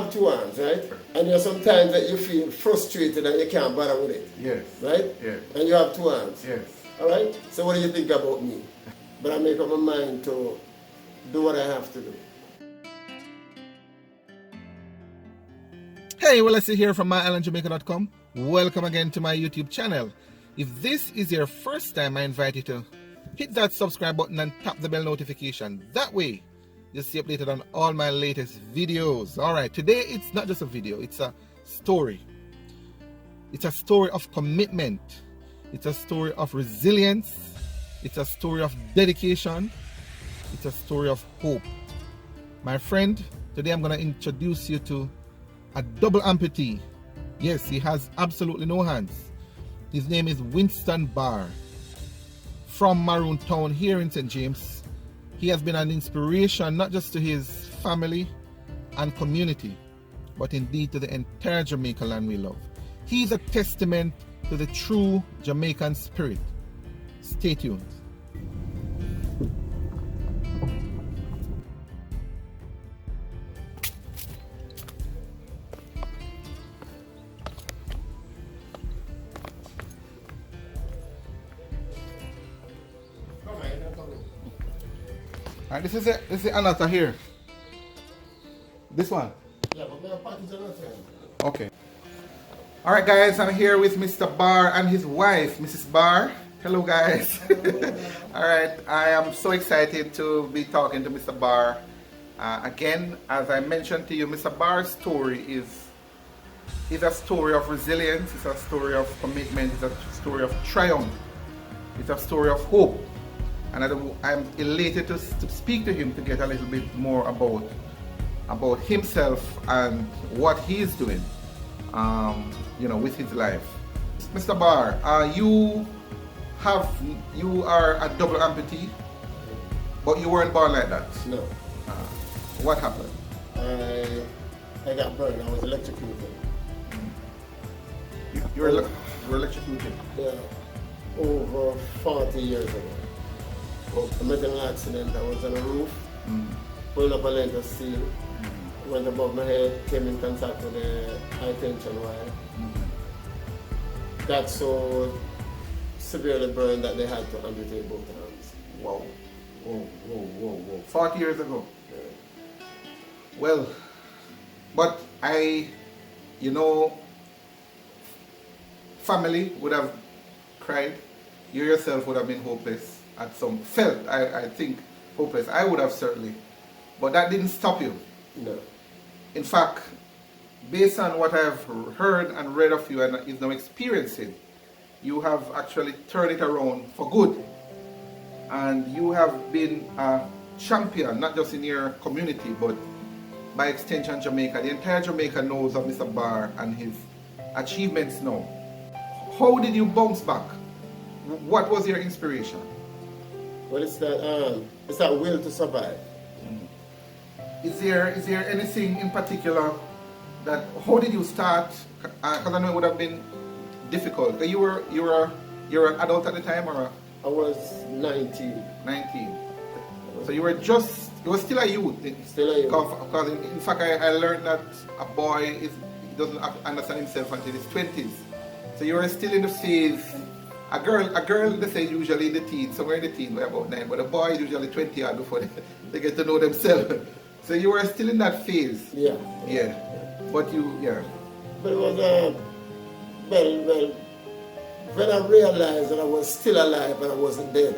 have two arms, right? And there's sometimes that you feel frustrated and you can't bother with it. Yes. Right? Yes. And you have two arms. Yes. Alright? So what do you think about me? But I make up my mind to do what I have to do. Hey, well, let's see here from My-Island-Jamaica.com. Welcome again to my YouTube channel. If this is your first time, I invite you to hit that subscribe button and tap the bell notification. That way, you'll stay updated on all my latest videos. Alright, today it's not just a video, it's a story. It's a story of commitment. It's a story of resilience. It's a story of dedication. It's a story of hope. My friend, today I'm going to introduce you to a double amputee. Yes, he has absolutely no hands. His name is Winston Barr. From Maroon Town here in St. James. He has been an inspiration not just to his family and community, but indeed to the entire Jamaica land we love. He is a testament to the true Jamaican spirit. Stay tuned. Alright, this is it. This is another here. This one. Yeah, but we have package another. Okay. Alright guys, I'm here with Mr. Barr and his wife, Mrs. Barr. Hello guys. Alright, I am so excited to be talking to Mr. Barr. Again, as I mentioned to you, Mr. Barr's story is a story of resilience, it's a story of commitment, it's a story of triumph, it's a story of hope. And I'm elated to speak to him to get a little bit more about himself and what he is doing, with his life. Mr. Barr, you are a double amputee, but you weren't born like that. No. What happened? I got burned. I was electrocuted. You were electrocuted? Yeah, over 40 years ago. I met an accident. I was on a roof, pulling up a length of steel, went above my head, came in contact with a high tension wire. Got so severely burned that they had to amputate both arms. Wow. Whoa. 40 years ago. Yeah. Well, but family would have cried. You yourself would have been hopeless. I think hopeless. I would have certainly, but that didn't stop you. No. In fact, based on what I've heard and read of you and is now experiencing, you have actually turned it around for good, and you have been a champion not just in your community but by extension Jamaica. The entire Jamaica knows of Mr. Barr and his achievements now. How did you bounce back? What was your inspiration? Well, it's that will to survive. Is there anything in particular how did you start? Because I know it would have been difficult. You were an adult at the time, or? I was 19. 19. So you were still a youth. Still a youth. Because in fact I learned that a boy doesn't understand himself until his 20s. So you were still in the phase. A girl, they say usually in the teens, somewhere in the teens, by about 9, but a boy is usually 20 years before they get to know themselves. So you were still in that phase. Yeah. But yeah. But it was, well, when I realized that I was still alive and I wasn't dead,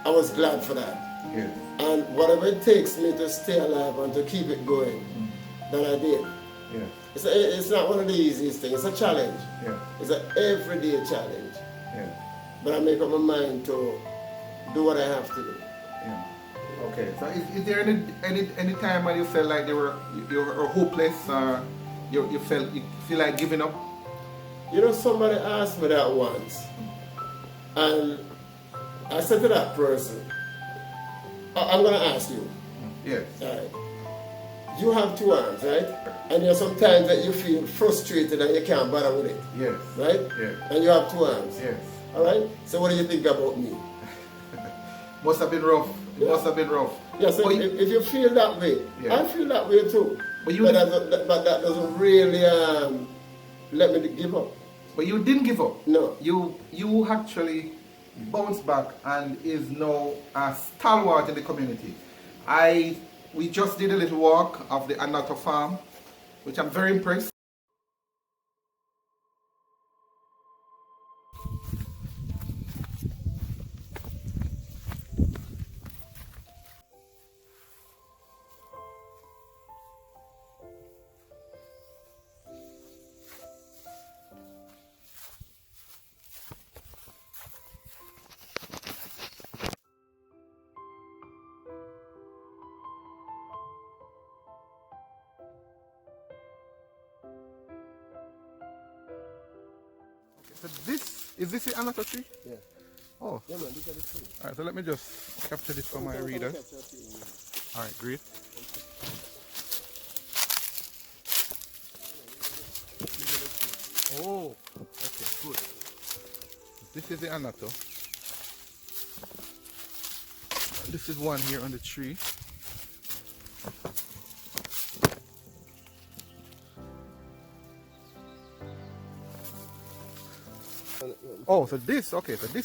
I was glad for that. And whatever it takes me to stay alive and to keep it going, that I did. It's not one of the easiest things, it's a challenge. It's an everyday challenge. But I make up my mind to do what I have to do. Okay. So is there any time when you felt like you were hopeless, you feel like giving up? Somebody asked me that once, and I said to that person, I'm going to ask you. Yes. All right. You have two arms, right? And there's sometimes that you feel frustrated and you can't bother with it. Yes. Right? Yes. And you have two arms. Yes. All right? So what do you think about me? Must have been rough. It must have been rough. Yeah, so if you feel that way, I feel that way too. But you but that doesn't really let me give up. But you didn't give up. No. You actually bounced back and is now a stalwart in the community. We just did a little walk of the Undertow Farm, which I'm very impressed. So is this the Undertow tree? Yeah. Oh. Yeah, man, these are the trees. Alright, so let me just capture this for my readers. Alright, great. Oh, okay, good. This is the Undertow. This is one here on the tree. Oh, so this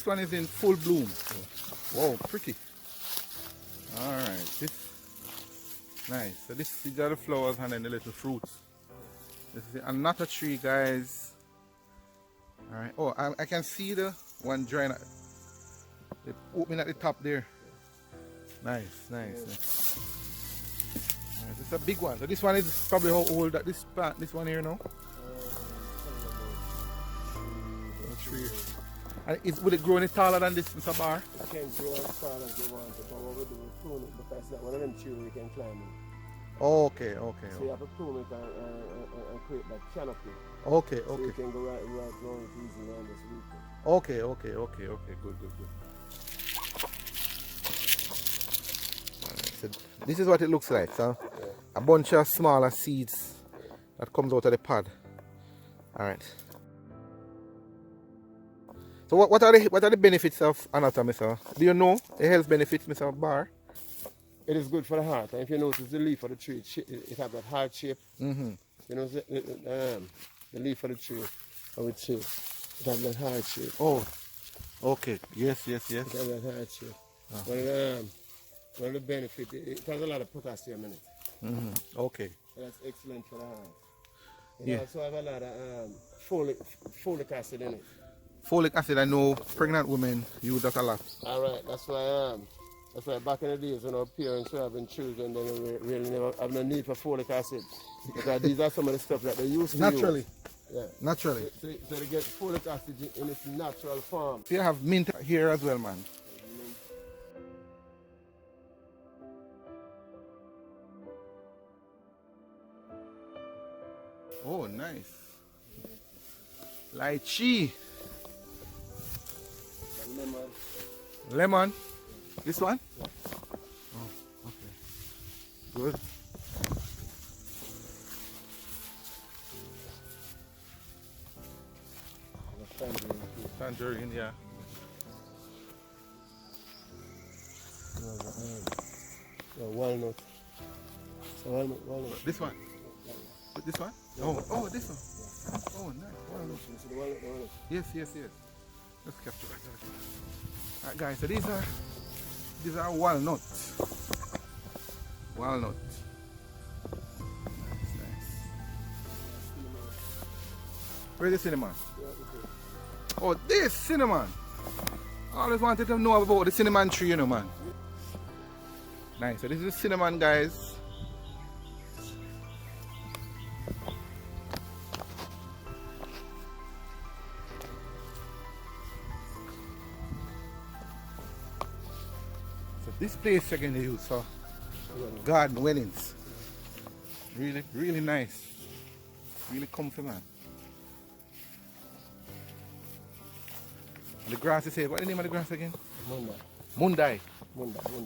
one is in full bloom. Wow, pretty. Alright, this nice. So these are the flowers and then the little fruits. This is another tree, guys. Alright. Oh, I can see the one drying, the opening at the top there. Nice. Nice, it's a big one. So this one is probably how old that this plant, this one here now? Tree. And will it grow any taller than this, Mr. Barr? It can grow as tall as you want it, but what we do is prune it because it's not one of them trees you can climb in. Okay. So you have to prune it and create that canopy. Okay. So you can go right down it easily on this weekend. Okay. Good. So this is what it looks like, so yeah. A bunch of smaller seeds that comes out of the pod. Alright. So what are the benefits of anatomy, sir? Do you know the health benefits, Mr. Barr? It is good for the heart. And if you notice the leaf of the tree, it has that heart shape. Mm-hmm. You know, the leaf of the tree, of its shape, it has that heart shape. Oh, okay. Yes. It has that heart shape. One of the benefits, it has a lot of potassium in it. Mm-hmm. Okay. So that's excellent for the heart. Yeah. It also have a lot of folic acid in it. Folic acid, I know pregnant women use that a lot. Alright, that's why back in the days when our parents were having children, they really never have no need for folic acid. Because these are some of the stuff that they used to Naturally. use. Yeah. Naturally. So they get folic acid in its natural form. So you have mint here as well, man. Oh, nice. Lychee. Lemon. This one? Yeah. Oh, okay. Good. Tangerine, yeah. Walnut. So walnut. This one? This one? Oh, this one. Oh, nice. Walnut. So the walnut. Yes. Let's capture that. Alright, guys, so these are walnuts. Walnut. Nice. Where's the cinnamon? Oh, this cinnamon. I always wanted to know about the cinnamon tree, you know, man. Nice. So this is the cinnamon, guys. So this place again they use for garden weddings. Really nice. Really comfy, man. And the grass is here. What's the name of the grass again? Mundai.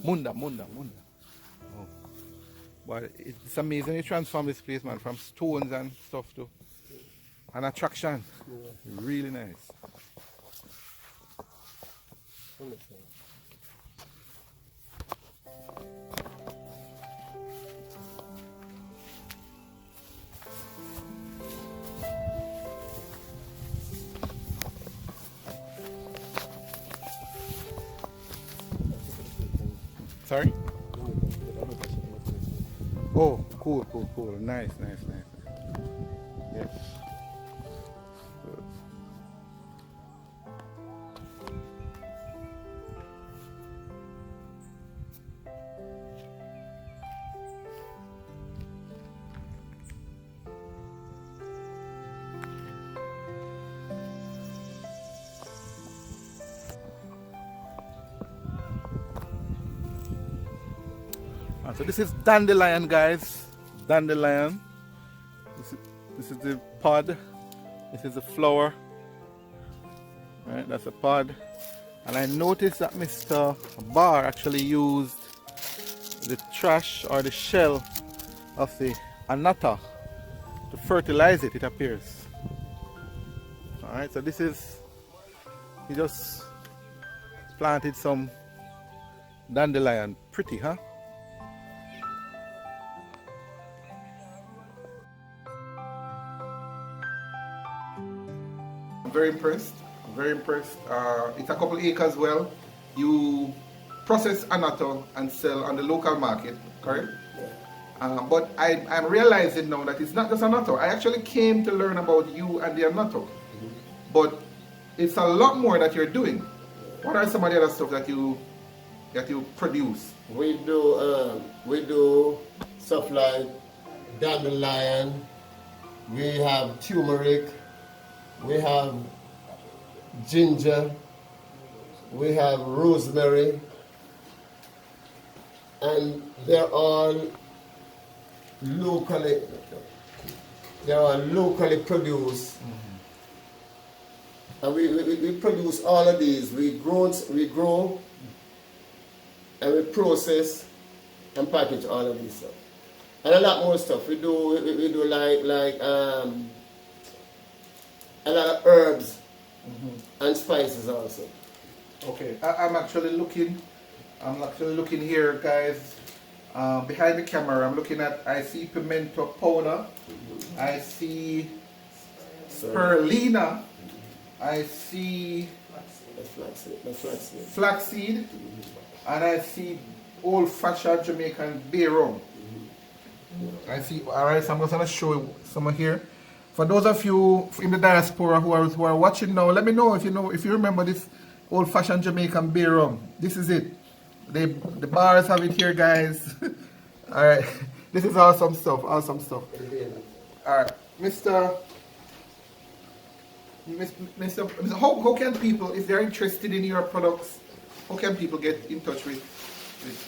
Munda. Oh. But it's amazing you transform this place, man, from stones and stuff to an attraction. Yeah. Really nice. Sorry? Oh, cool. Nice. Yes. Good. So this is dandelion, guys. Dandelion. This is the pod. This is the flower. Right, that's a pod. And I noticed that Mr. Barr actually used the trash or the shell of the annata to fertilize it, it appears. Alright, so this is, he just planted some dandelion. Pretty, huh? I'm very impressed. It's a couple acres well. You process annatto and sell on the local market, correct? But I'm realizing now that it's not just annatto. I actually came to learn about you and the annatto. But it's a lot more that you're doing. What are some of the other stuff that you produce? We do stuff like dandelion, we have turmeric, we have ginger, we have rosemary, and they're all locally produced. And we produce all of these. We grow and we process and package all of these stuff. And a lot more stuff. We do like a lot of herbs and spices also. Okay, I'm actually looking here, guys. Behind the camera, I see pimento powder, I see spirulina, I see flaxseed, and I see old-fashioned Jamaican bay rum. I see. All right, so I'm going to show you some here. For those of you in the diaspora who are watching now, let me know if you remember this old-fashioned Jamaican bay rum. This is it. The bars have it here, guys. All right, this is awesome stuff. All right, Mr. How can people, if they're interested in your products, how can people get in touch with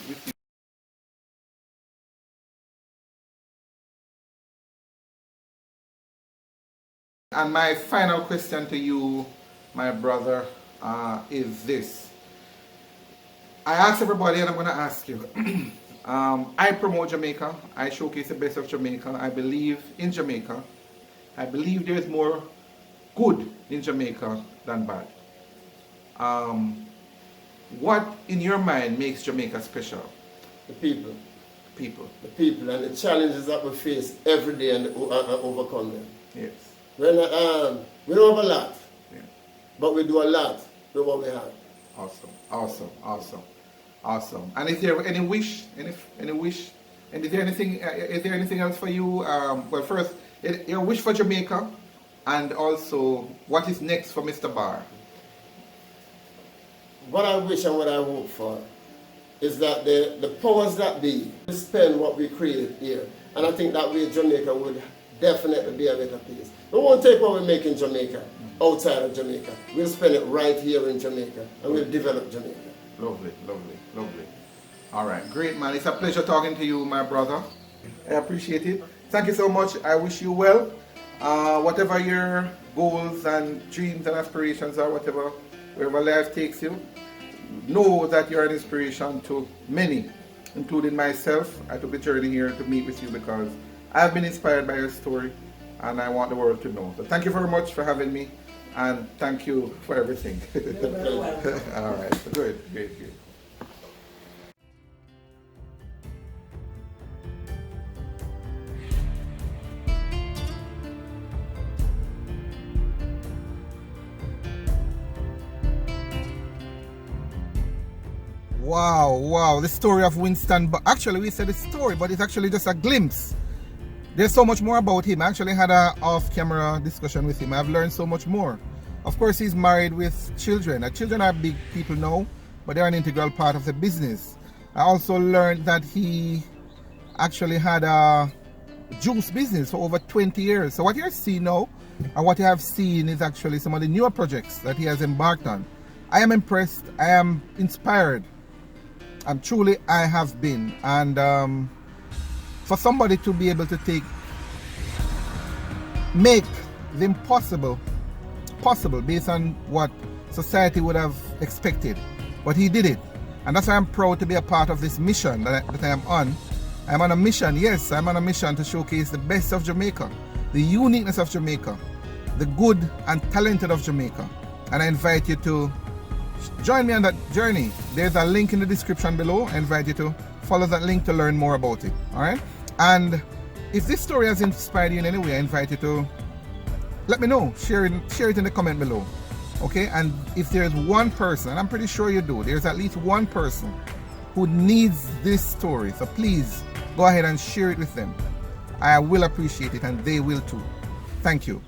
you? And my final question to you, my brother, is this. I ask everybody, and I'm going to ask you. I promote Jamaica. I showcase the best of Jamaica. I believe in Jamaica. I believe there's more good in Jamaica than bad. What, in your mind, makes Jamaica special? The people. The people and the challenges that we face every day and overcome them. Yes. We don't have a lot, but we do a lot with what we have. Awesome. And is there any wish? Any wish? And is there anything else for you? Well, first, your wish for Jamaica, and also what is next for Mr. Barr? What I wish and what I hope for is that the powers that be spend what we create here, and I think that way Jamaica would definitely be a better place. We won't take what we make in Jamaica outside of Jamaica. We'll spend it right here in Jamaica, and we'll develop Jamaica. Lovely. All right, great, man. It's a pleasure talking to you, my brother. I appreciate it. Thank you so much. I wish you well. Whatever your goals and dreams and aspirations are, wherever life takes you, know that you're an inspiration to many, including myself. I took the journey here to meet with you because I've been inspired by your story, and I want the world to know. So thank you very much for having me, and thank you for everything. All right, good. Wow. The story of Winston. But actually, we said the story, but it's actually just a glimpse. There's so much more about him. I actually had an off-camera discussion with him. I've learned so much more. Of course, he's married with children. Children are big people now, but they're an integral part of the business. I also learned that he actually had a juice business for over 20 years. So what you're seeing now, and what you have seen, is actually some of the newer projects that he has embarked on. I am impressed. I am inspired. And truly, I have been. And for somebody to be able to make the impossible possible based on what society would have expected, but he did it. And that's why I'm proud to be a part of this mission that I am on. I'm on a mission, yes, I'm on a mission to showcase the best of Jamaica, the uniqueness of Jamaica, the good and talented of Jamaica. And I invite you to join me on that journey. There's a link in the description below. I invite you to follow that link to learn more about it. Alright? And if this story has inspired you in any way, I invite you to let me know. Share it in the comment below. Okay? And if there's one person, and I'm pretty sure you do, there's at least one person who needs this story. So please go ahead and share it with them. I will appreciate it, and they will too. Thank you.